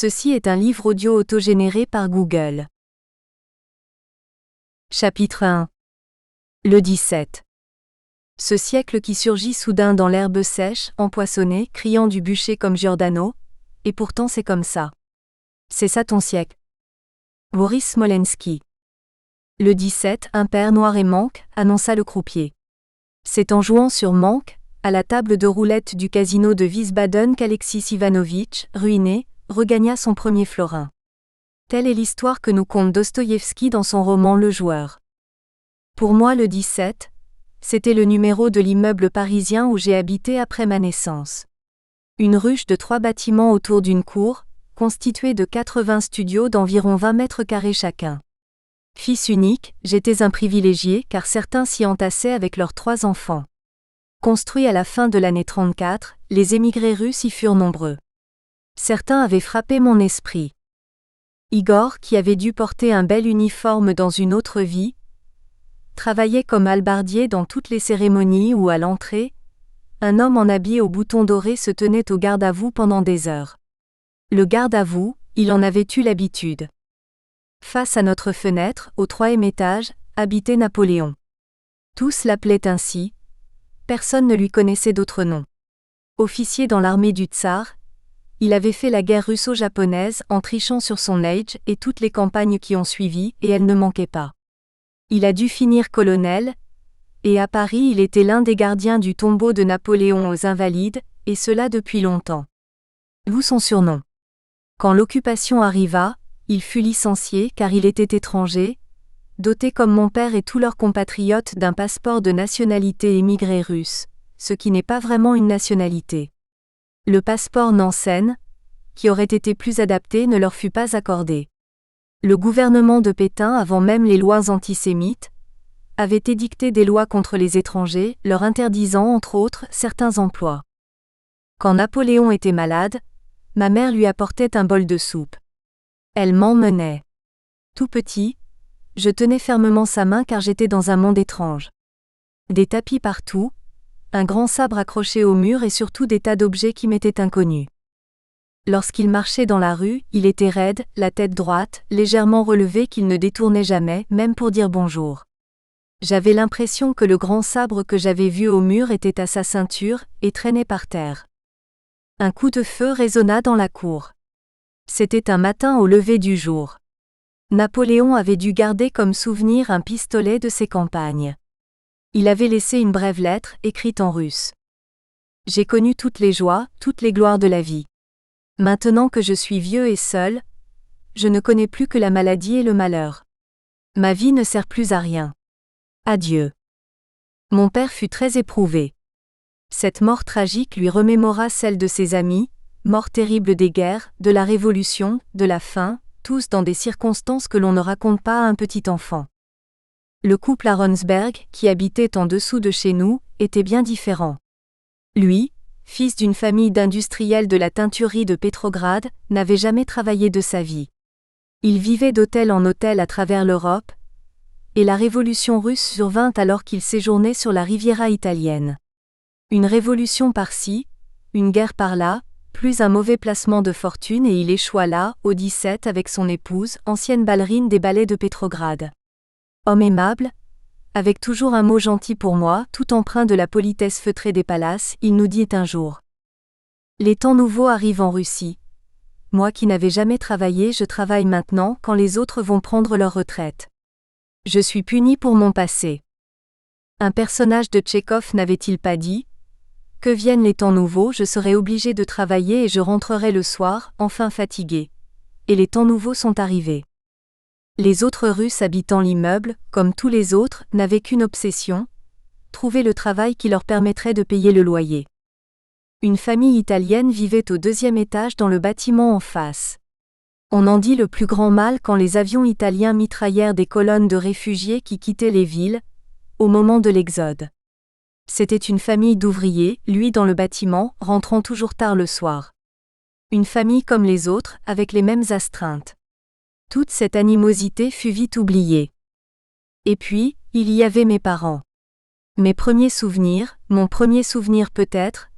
Ceci est un livre audio autogénéré par Google. Chapitre 1. Le 17. Ce siècle qui surgit soudain dans l'herbe sèche, empoisonnée, criant du bûcher comme Giordano, et pourtant c'est comme ça. C'est ça ton siècle. Boris Smolenski. Le 17, un père noir et manque, annonça le croupier. C'est en jouant sur manque, à la table de roulette du casino de Wiesbaden qu'Alexis Ivanovitch, ruiné, regagna son premier florin. Telle est l'histoire que nous conte Dostoïevski dans son roman Le Joueur. Pour moi le 17, c'était le numéro de l'immeuble parisien où j'ai habité après ma naissance. Une ruche de 3 bâtiments autour d'une cour, constituée de 80 studios d'environ 20 mètres carrés chacun. Fils unique, j'étais un privilégié car certains s'y entassaient avec leurs 3 enfants. Construit à la fin de l'année 34, les émigrés russes y furent nombreux. Certains avaient frappé mon esprit. Igor, qui avait dû porter un bel uniforme dans une autre vie, travaillait comme hallebardier dans toutes les cérémonies où, à l'entrée, un homme en habit aux boutons dorés se tenait au garde-à-vous pendant des heures. Le garde-à-vous, il en avait eu l'habitude. Face à notre fenêtre, au 3e étage, habitait Napoléon. Tous l'appelaient ainsi. Personne ne lui connaissait d'autre nom. Officier dans l'armée du tsar, il avait fait la guerre russo-japonaise en trichant sur son âge et toutes les campagnes qui ont suivi, et elles ne manquaient pas. Il a dû finir colonel, et à Paris il était l'un des gardiens du tombeau de Napoléon aux Invalides, et cela depuis longtemps. D'où son surnom. Quand l'occupation arriva, il fut licencié car il était étranger, doté comme mon père et tous leurs compatriotes d'un passeport de nationalité émigré russe, ce qui n'est pas vraiment une nationalité. Le passeport Nansen, qui aurait été plus adapté, ne leur fut pas accordé. Le gouvernement de Pétain, avant même les lois antisémites, avait édicté des lois contre les étrangers, leur interdisant entre autres certains emplois. Quand Napoléon était malade, ma mère lui apportait un bol de soupe. Elle m'emmenait. Tout petit, je tenais fermement sa main car j'étais dans un monde étrange. Des tapis partout, un grand sabre accroché au mur et surtout des tas d'objets qui m'étaient inconnus. Lorsqu'il marchait dans la rue, il était raide, la tête droite, légèrement relevée qu'il ne détournait jamais, même pour dire bonjour. J'avais l'impression que le grand sabre que j'avais vu au mur était à sa ceinture et traînait par terre. Un coup de feu résonna dans la cour. C'était un matin au lever du jour. Napoléon avait dû garder comme souvenir un pistolet de ses campagnes. Il avait laissé une brève lettre, écrite en russe. J'ai connu toutes les joies, toutes les gloires de la vie. Maintenant que je suis vieux et seul, je ne connais plus que la maladie et le malheur. Ma vie ne sert plus à rien. Adieu. Mon père fut très éprouvé. Cette mort tragique lui remémora celle de ses amis, mort terrible des guerres, de la Révolution, de la faim, tous dans des circonstances que l'on ne raconte pas à un petit enfant. Le couple Aronsberg, qui habitait en dessous de chez nous, était bien différent. Lui, fils d'une famille d'industriels de la teinturerie de Pétrograd, n'avait jamais travaillé de sa vie. Il vivait d'hôtel en hôtel à travers l'Europe, et la révolution russe survint alors qu'il séjournait sur la Riviera italienne. Une révolution par-ci, une guerre par-là, plus un mauvais placement de fortune et il échoua là, au 17 avec son épouse, ancienne ballerine des ballets de Pétrograd. Homme aimable, avec toujours un mot gentil pour moi, tout empreint de la politesse feutrée des palaces, il nous dit un jour. Les temps nouveaux arrivent en Russie. Moi qui n'avais jamais travaillé, je travaille maintenant quand les autres vont prendre leur retraite. Je suis puni pour mon passé. Un personnage de Tchekhov n'avait-il pas dit ? Que viennent les temps nouveaux, je serai obligé de travailler et je rentrerai le soir, enfin fatigué. Et les temps nouveaux sont arrivés. Les autres Russes habitant l'immeuble, comme tous les autres, n'avaient qu'une obsession, trouver le travail qui leur permettrait de payer le loyer. Une famille italienne vivait au 2e étage dans le bâtiment en face. On en dit le plus grand mal quand les avions italiens mitraillèrent des colonnes de réfugiés qui quittaient les villes, au moment de l'exode. C'était une famille d'ouvriers, lui dans le bâtiment, rentrant toujours tard le soir. Une famille comme les autres, avec les mêmes astreintes. Toute cette animosité fut vite oubliée. Et puis, il y avait mes parents. Mes premiers souvenirs, mon premier souvenir peut-être,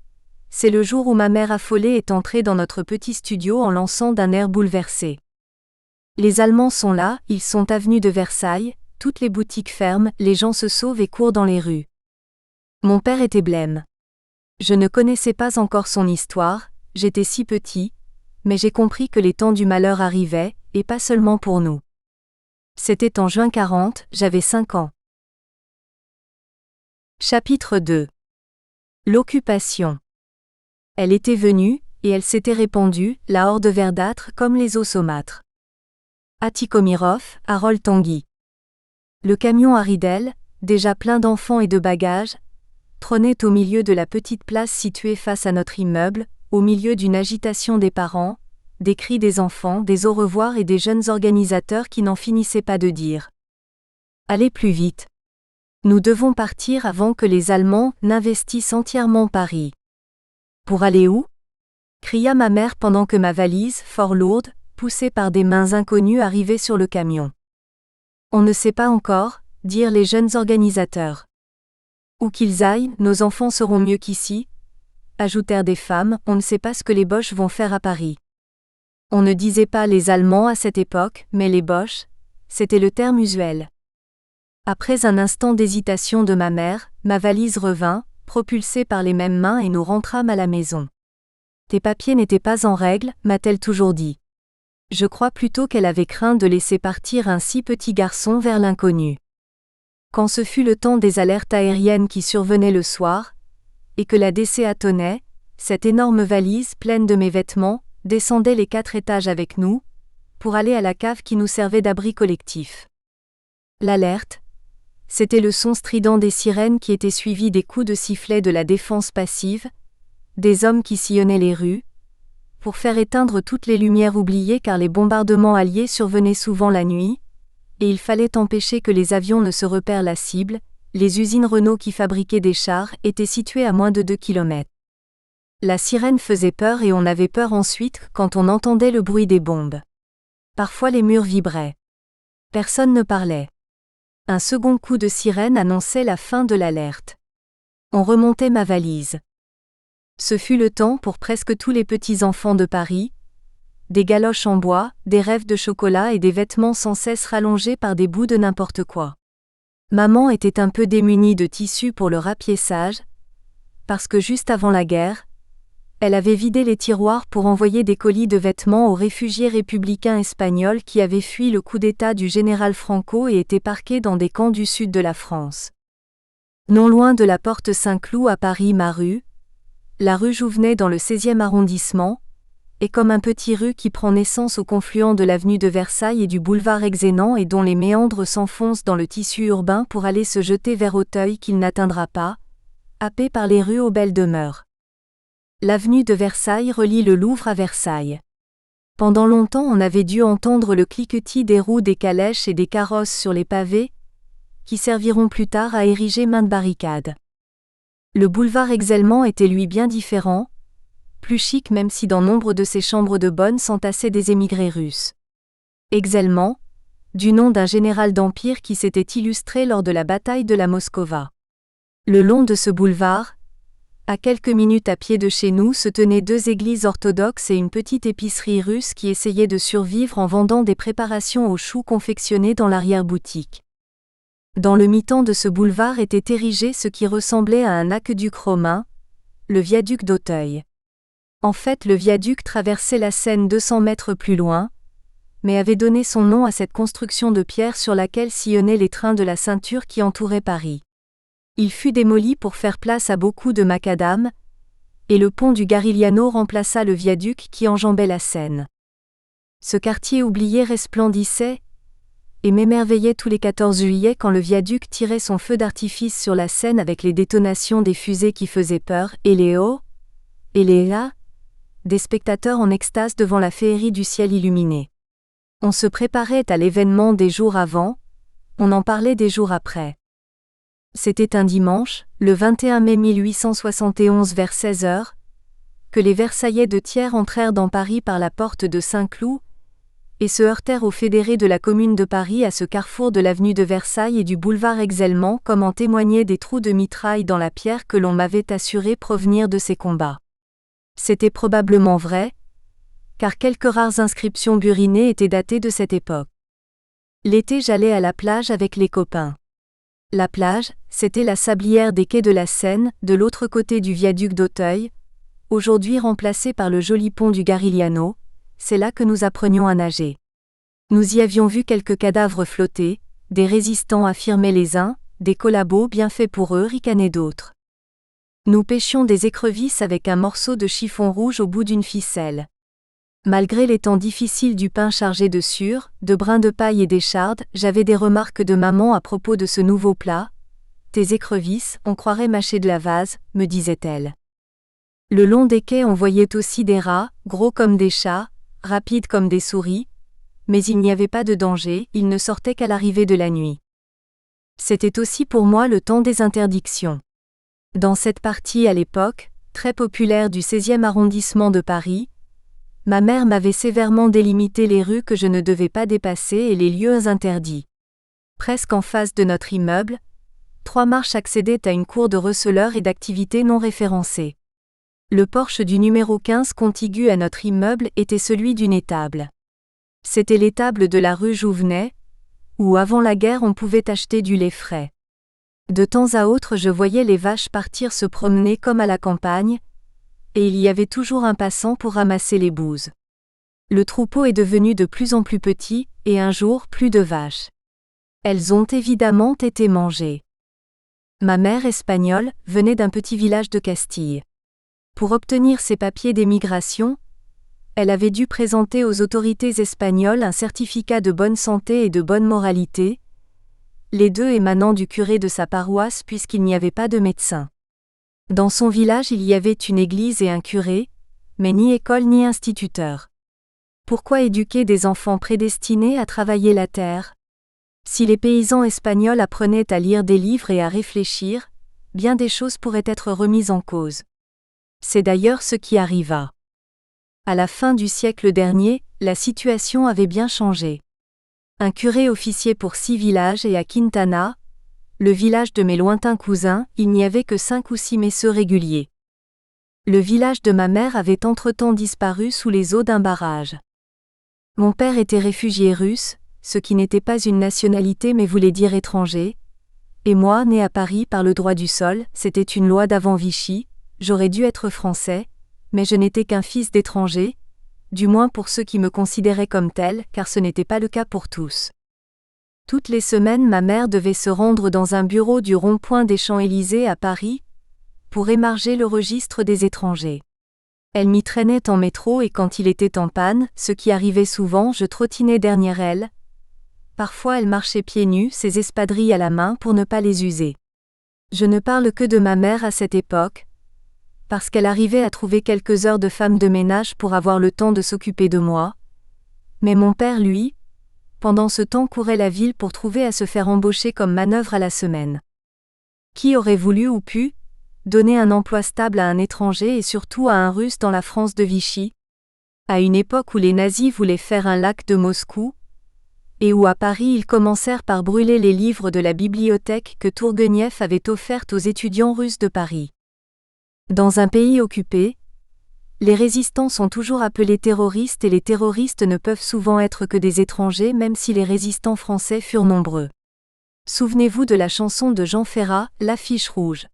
c'est le jour où ma mère affolée est entrée dans notre petit studio en lançant d'un air bouleversé. Les Allemands sont là, ils sont avenue de Versailles, toutes les boutiques ferment, les gens se sauvent et courent dans les rues. Mon père était blême. Je ne connaissais pas encore son histoire, j'étais si petit, mais j'ai compris que les temps du malheur arrivaient, et pas seulement pour nous. C'était en juin 40, j'avais 5 ans. Chapitre 2. L'occupation. Elle était venue, et elle s'était répandue, la horde verdâtre comme les eaux saumâtres. À Tikhomirov, Harold Tanguy. Le camion à ridelles, déjà plein d'enfants et de bagages, trônait au milieu de la petite place située face à notre immeuble, au milieu d'une agitation des parents, des cris des enfants, des au revoir et des jeunes organisateurs qui n'en finissaient pas de dire. Allez plus vite. Nous devons partir avant que les Allemands n'investissent entièrement Paris. Pour aller où ? Cria ma mère pendant que ma valise, fort lourde, poussée par des mains inconnues arrivait sur le camion. On ne sait pas encore, dirent les jeunes organisateurs. Où qu'ils aillent, nos enfants seront mieux qu'ici, ajoutèrent des femmes, on ne sait pas ce que les Boches vont faire à Paris. On ne disait pas les Allemands à cette époque, mais les Boches, c'était le terme usuel. Après un instant d'hésitation de ma mère, ma valise revint, propulsée par les mêmes mains et nous rentrâmes à la maison. Tes papiers n'étaient pas en règle, m'a-t-elle toujours dit. Je crois plutôt qu'elle avait craint de laisser partir un si petit garçon vers l'inconnu. Quand ce fut le temps des alertes aériennes qui survenaient le soir, et que la DCA tonnait, cette énorme valise pleine de mes vêtements descendait les 4 étages avec nous, pour aller à la cave qui nous servait d'abri collectif. L'alerte, c'était le son strident des sirènes qui était suivi des coups de sifflet de la défense passive, des hommes qui sillonnaient les rues, pour faire éteindre toutes les lumières oubliées car les bombardements alliés survenaient souvent la nuit, et il fallait empêcher que les avions ne se repèrent la cible. Les usines Renault qui fabriquaient des chars étaient situées à moins de 2 km. La sirène faisait peur et on avait peur ensuite quand on entendait le bruit des bombes. Parfois les murs vibraient. Personne ne parlait. Un second coup de sirène annonçait la fin de l'alerte. On remontait ma valise. Ce fut le temps pour presque tous les petits-enfants de Paris, des galoches en bois, des rêves de chocolat et des vêtements sans cesse rallongés par des bouts de n'importe quoi. Maman était un peu démunie de tissu pour le rapiessage, parce que juste avant la guerre, elle avait vidé les tiroirs pour envoyer des colis de vêtements aux réfugiés républicains espagnols qui avaient fui le coup d'État du général Franco et étaient parqués dans des camps du sud de la France. Non loin de la porte Saint-Cloud à Paris, ma rue, la rue Jouvenet dans le 16e arrondissement, est comme un petit rue qui prend naissance au confluent de l'avenue de Versailles et du boulevard Exénan et dont les méandres s'enfoncent dans le tissu urbain pour aller se jeter vers Auteuil qu'il n'atteindra pas, happé par les rues aux belles demeures. L'avenue de Versailles relie le Louvre à Versailles. Pendant longtemps on avait dû entendre le cliquetis des roues des calèches et des carrosses sur les pavés, qui serviront plus tard à ériger maintes barricades. Le boulevard Exelmans était lui bien différent, plus chic même si dans nombre de ses chambres de bonne s'entassaient des émigrés russes. Exelmans, du nom d'un général d'Empire qui s'était illustré lors de la bataille de la Moskova. Le long de ce boulevard, à quelques minutes à pied de chez nous se tenaient 2 églises orthodoxes et une petite épicerie russe qui essayait de survivre en vendant des préparations aux choux confectionnées dans l'arrière-boutique. Dans le mi-temps de ce boulevard était érigé ce qui ressemblait à un aqueduc romain, le viaduc d'Auteuil. En fait, le viaduc traversait la Seine 200 mètres plus loin, mais avait donné son nom à cette construction de pierre sur laquelle sillonnaient les trains de la ceinture qui entouraient Paris. Il fut démoli pour faire place à beaucoup de macadam, et le pont du Garigliano remplaça le viaduc qui enjambait la Seine. Ce quartier oublié resplendissait, et m'émerveillait tous les 14 juillet quand le viaduc tirait son feu d'artifice sur la Seine avec les détonations des fusées qui faisaient peur, et les hauts, et les là, des spectateurs en extase devant la féerie du ciel illuminé. On se préparait à l'événement des jours avant, on en parlait des jours après. C'était un dimanche, le 21 mai 1871 vers 16h, que les Versaillais de Thiers entrèrent dans Paris par la porte de Saint-Cloud, et se heurtèrent aux fédérés de la Commune de Paris à ce carrefour de l'avenue de Versailles et du boulevard Exelmans comme en témoignaient des trous de mitraille dans la pierre que l'on m'avait assuré provenir de ces combats. C'était probablement vrai, car quelques rares inscriptions burinées étaient datées de cette époque. L'été, j'allais à la plage avec les copains. La plage, c'était la sablière des quais de la Seine, de l'autre côté du viaduc d'Auteuil, aujourd'hui remplacé par le joli pont du Garigliano. C'est là que nous apprenions à nager. Nous y avions vu quelques cadavres flotter, des résistants affirmaient les uns, des collabos bien faits pour eux ricanaient d'autres. Nous pêchions des écrevisses avec un morceau de chiffon rouge au bout d'une ficelle. Malgré les temps difficiles du pain chargé de suur, de brins de paille et d'échardes, j'avais des remarques de maman à propos de ce nouveau plat. « Tes écrevisses, on croirait mâcher de la vase », me disait-elle. Le long des quais on voyait aussi des rats, gros comme des chats, rapides comme des souris, mais il n'y avait pas de danger, ils ne sortaient qu'à l'arrivée de la nuit. C'était aussi pour moi le temps des interdictions. Dans cette partie à l'époque, très populaire du 16e arrondissement de Paris, ma mère m'avait sévèrement délimité les rues que je ne devais pas dépasser et les lieux interdits. Presque en face de notre immeuble, 3 marches accédaient à une cour de receleurs et d'activités non référencées. Le porche du numéro 15 contigu à notre immeuble était celui d'une étable. C'était l'étable de la rue Jouvenet, où avant la guerre on pouvait acheter du lait frais. De temps à autre je voyais les vaches partir se promener comme à la campagne, et il y avait toujours un passant pour ramasser les bouses. Le troupeau est devenu de plus en plus petit, et un jour plus de vaches. Elles ont évidemment été mangées. Ma mère espagnole venait d'un petit village de Castille. Pour obtenir ses papiers d'émigration, elle avait dû présenter aux autorités espagnoles un certificat de bonne santé et de bonne moralité, les deux émanant du curé de sa paroisse puisqu'il n'y avait pas de médecin. Dans son village il y avait une église et un curé, mais ni école ni instituteur. Pourquoi éduquer des enfants prédestinés à travailler la terre ? Si les paysans espagnols apprenaient à lire des livres et à réfléchir, bien des choses pourraient être remises en cause. C'est d'ailleurs ce qui arriva. À la fin du siècle dernier, la situation avait bien changé. Un curé officiait pour 6 villages et à Quintana, le village de mes lointains cousins, il n'y avait que 5 ou 6 messeux réguliers. Le village de ma mère avait entre-temps disparu sous les eaux d'un barrage. Mon père était réfugié russe, ce qui n'était pas une nationalité mais voulait dire étranger, et moi, né à Paris par le droit du sol, c'était une loi d'avant Vichy, j'aurais dû être français, mais je n'étais qu'un fils d'étranger, du moins pour ceux qui me considéraient comme tel, car ce n'était pas le cas pour tous. Toutes les semaines ma mère devait se rendre dans un bureau du rond-point des Champs-Élysées à Paris, pour émarger le registre des étrangers. Elle m'y traînait en métro et quand il était en panne, ce qui arrivait souvent, je trottinais derrière elle. Parfois elle marchait pieds nus, ses espadrilles à la main pour ne pas les user. Je ne parle que de ma mère à cette époque, parce qu'elle arrivait à trouver quelques heures de femme de ménage pour avoir le temps de s'occuper de moi. Mais mon père, lui, pendant ce temps courait la ville pour trouver à se faire embaucher comme manœuvre à la semaine. Qui aurait voulu ou pu donner un emploi stable à un étranger et surtout à un Russe dans la France de Vichy, à une époque où les nazis voulaient faire un lac de Moscou, et où à Paris ils commencèrent par brûler les livres de la bibliothèque que Tourguenieff avait offerte aux étudiants russes de Paris. Dans un pays occupé, les résistants sont toujours appelés terroristes et les terroristes ne peuvent souvent être que des étrangers même si les résistants français furent nombreux. Souvenez-vous de la chanson de Jean Ferrat, L'affiche rouge.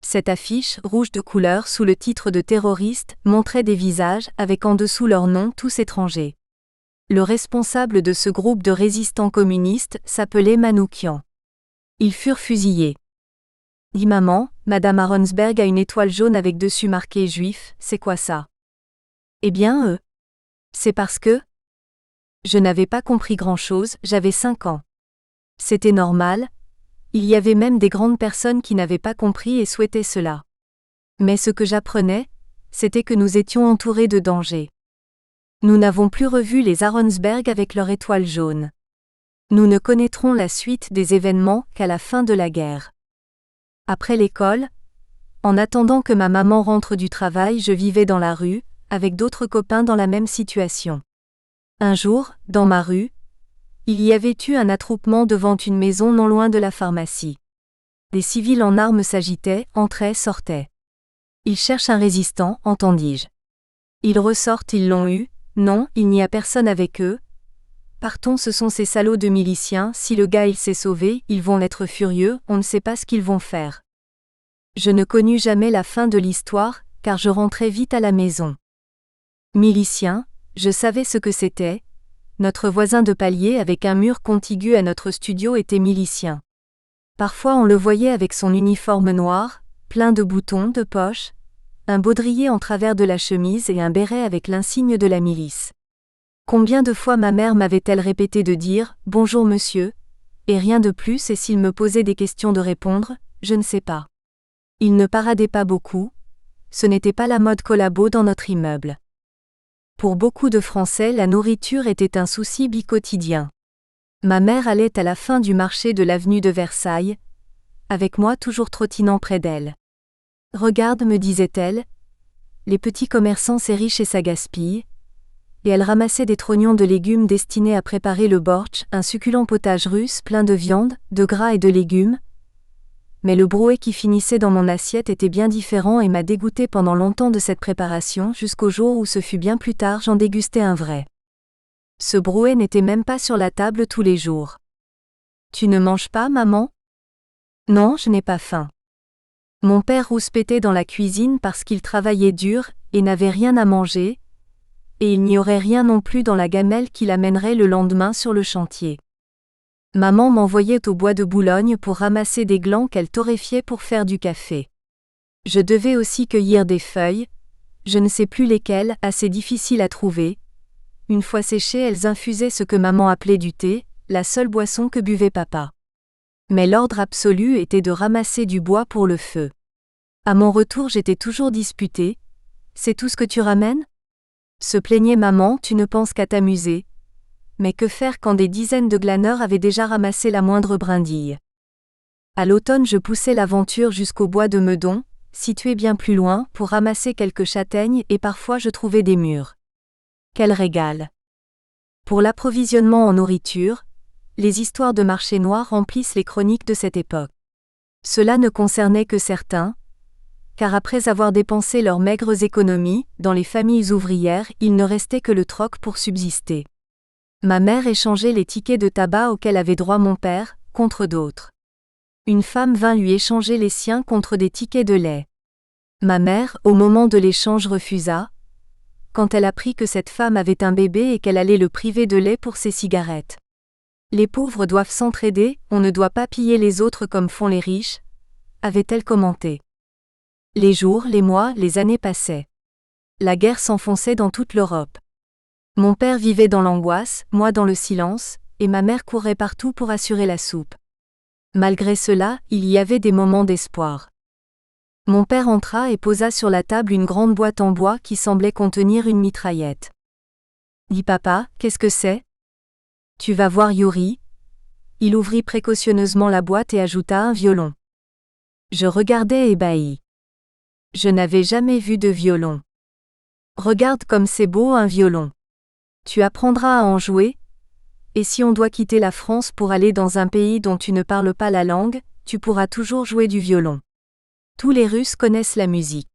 Cette affiche, rouge de couleur sous le titre de terroriste, montrait des visages avec en dessous leurs noms tous étrangers. Le responsable de ce groupe de résistants communistes s'appelait Manoukian. Ils furent fusillés. Dit maman, Madame Aronsberg a une étoile jaune avec dessus marqué juif, c'est quoi ça ? Eh bien c'est parce que… Je n'avais pas compris grand-chose, j'avais 5 ans. C'était normal, il y avait même des grandes personnes qui n'avaient pas compris et souhaitaient cela. Mais ce que j'apprenais, c'était que nous étions entourés de dangers. Nous n'avons plus revu les Aronsberg avec leur étoile jaune. Nous ne connaîtrons la suite des événements qu'à la fin de la guerre. Après l'école, en attendant que ma maman rentre du travail, je vivais dans la rue, avec d'autres copains dans la même situation. Un jour, dans ma rue, il y avait eu un attroupement devant une maison non loin de la pharmacie. Des civils en armes s'agitaient, entraient, sortaient. Ils cherchent un résistant, entendis-je. Ils ressortent, ils l'ont eu, non, il n'y a personne avec eux. Partons, ce sont ces salauds de miliciens, si le gars il s'est sauvé, ils vont être furieux, on ne sait pas ce qu'ils vont faire. Je ne connus jamais la fin de l'histoire, car je rentrais vite à la maison. Miliciens, je savais ce que c'était. Notre voisin de palier avec un mur contigu à notre studio était milicien. Parfois on le voyait avec son uniforme noir, plein de boutons, de poches, un baudrier en travers de la chemise et un béret avec l'insigne de la milice. Combien de fois ma mère m'avait-elle répété de dire « Bonjour monsieur » et rien de plus, et s'il me posait des questions de répondre « Je ne sais pas ». Il ne paradait pas beaucoup. Ce n'était pas la mode collabo dans notre immeuble. Pour beaucoup de Français, la nourriture était un souci quotidien. Ma mère allait à la fin du marché de l'avenue de Versailles, avec moi toujours trottinant près d'elle. « Regarde, me disait-elle, les petits commerçants c'est riche et ça gaspille. » Et elle ramassait des trognons de légumes destinés à préparer le bortsch, un succulent potage russe plein de viande, de gras et de légumes. Mais le brouet qui finissait dans mon assiette était bien différent et m'a dégoûté pendant longtemps de cette préparation jusqu'au jour où ce fut bien plus tard j'en dégustai un vrai. Ce brouet n'était même pas sur la table tous les jours. « Tu ne manges pas, maman ? » ?»« Non, je n'ai pas faim. » Mon père rouspétait dans la cuisine parce qu'il travaillait dur et n'avait rien à manger, et il n'y aurait rien non plus dans la gamelle qu'il amènerait le lendemain sur le chantier. Maman m'envoyait au bois de Boulogne pour ramasser des glands qu'elle torréfiait pour faire du café. Je devais aussi cueillir des feuilles, je ne sais plus lesquelles, assez difficiles à trouver. Une fois séchées, elles infusaient ce que maman appelait du thé, la seule boisson que buvait papa. Mais l'ordre absolu était de ramasser du bois pour le feu. À mon retour, j'étais toujours disputée. « C'est tout ce que tu ramènes ? » Se plaignait maman, tu ne penses qu'à t'amuser. Mais que faire quand des dizaines de glaneurs avaient déjà ramassé la moindre brindille ? À l'automne, je poussais l'aventure jusqu'au bois de Meudon, situé bien plus loin, pour ramasser quelques châtaignes et parfois je trouvais des mûres. Quel régal ! Pour l'approvisionnement en nourriture, les histoires de marché noir remplissent les chroniques de cette époque. Cela ne concernait que certains, car après avoir dépensé leurs maigres économies, dans les familles ouvrières, il ne restait que le troc pour subsister. Ma mère échangeait les tickets de tabac auxquels avait droit mon père, contre d'autres. Une femme vint lui échanger les siens contre des tickets de lait. Ma mère, au moment de l'échange, refusa, quand elle apprit que cette femme avait un bébé et qu'elle allait le priver de lait pour ses cigarettes. Les pauvres doivent s'entraider, on ne doit pas piller les autres comme font les riches, avait-elle commenté. Les jours, les mois, les années passaient. La guerre s'enfonçait dans toute l'Europe. Mon père vivait dans l'angoisse, moi dans le silence, et ma mère courait partout pour assurer la soupe. Malgré cela, il y avait des moments d'espoir. Mon père entra et posa sur la table une grande boîte en bois qui semblait contenir une mitraillette. « Dis papa, qu'est-ce que c'est ? » ?»« Tu vas voir Yuri. » Il ouvrit précautionneusement la boîte et ajouta un violon. Je regardais ébahi. Je n'avais jamais vu de violon. « Regarde comme c'est beau un violon. Tu apprendras à en jouer. Et si on doit quitter la France pour aller dans un pays dont tu ne parles pas la langue, tu pourras toujours jouer du violon. Tous les Russes connaissent la musique.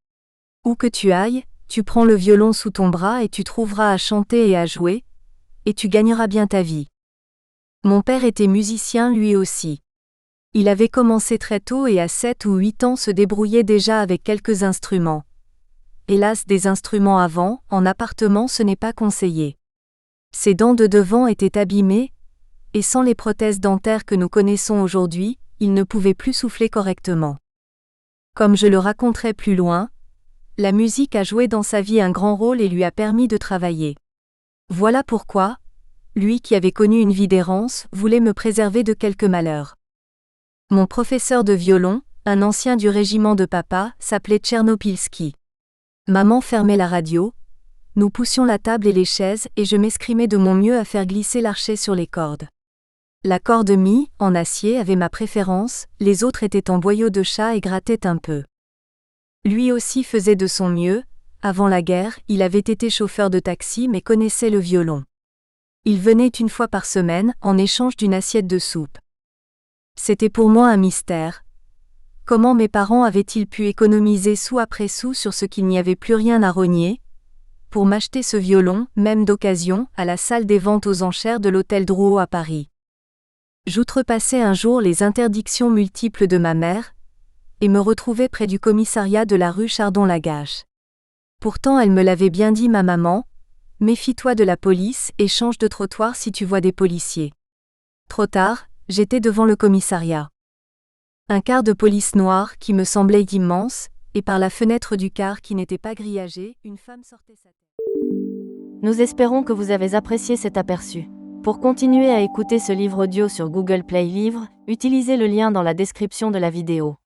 Où que tu ailles, tu prends le violon sous ton bras et tu trouveras à chanter et à jouer, et tu gagneras bien ta vie. » Mon père était musicien lui aussi. Il avait commencé très tôt et à 7 ou 8 ans se débrouillait déjà avec quelques instruments. Hélas, des instruments avant, en appartement ce n'est pas conseillé. Ses dents de devant étaient abîmées, et sans les prothèses dentaires que nous connaissons aujourd'hui, il ne pouvait plus souffler correctement. Comme je le raconterai plus loin, la musique a joué dans sa vie un grand rôle et lui a permis de travailler. Voilà pourquoi, lui qui avait connu une vie d'errance, voulait me préserver de quelque malheur. Mon professeur de violon, un ancien du régiment de papa, s'appelait Tchernopilski. Maman fermait la radio, nous poussions la table et les chaises et je m'escrimais de mon mieux à faire glisser l'archet sur les cordes. La corde mi, en acier, avait ma préférence, les autres étaient en boyau de chat et grattaient un peu. Lui aussi faisait de son mieux, avant la guerre, il avait été chauffeur de taxi mais connaissait le violon. Il venait une fois par semaine, en échange d'une assiette de soupe. C'était pour moi un mystère. Comment mes parents avaient-ils pu économiser sou après sou sur ce qu'il n'y avait plus rien à rogner pour m'acheter ce violon, même d'occasion, à la salle des ventes aux enchères de l'hôtel Drouot à Paris. J'outrepassais un jour les interdictions multiples de ma mère, et me retrouvais près du commissariat de la rue Chardon-Lagache. Pourtant elle me l'avait bien dit ma maman, méfie-toi de la police et change de trottoir si tu vois des policiers. Trop tard, j'étais devant le commissariat. Un car de police noir qui me semblait immense, et par la fenêtre du car qui n'était pas grillagée, une femme sortait sa tête. Nous espérons que vous avez apprécié cet aperçu. Pour continuer à écouter ce livre audio sur Google Play Livres, utilisez le lien dans la description de la vidéo.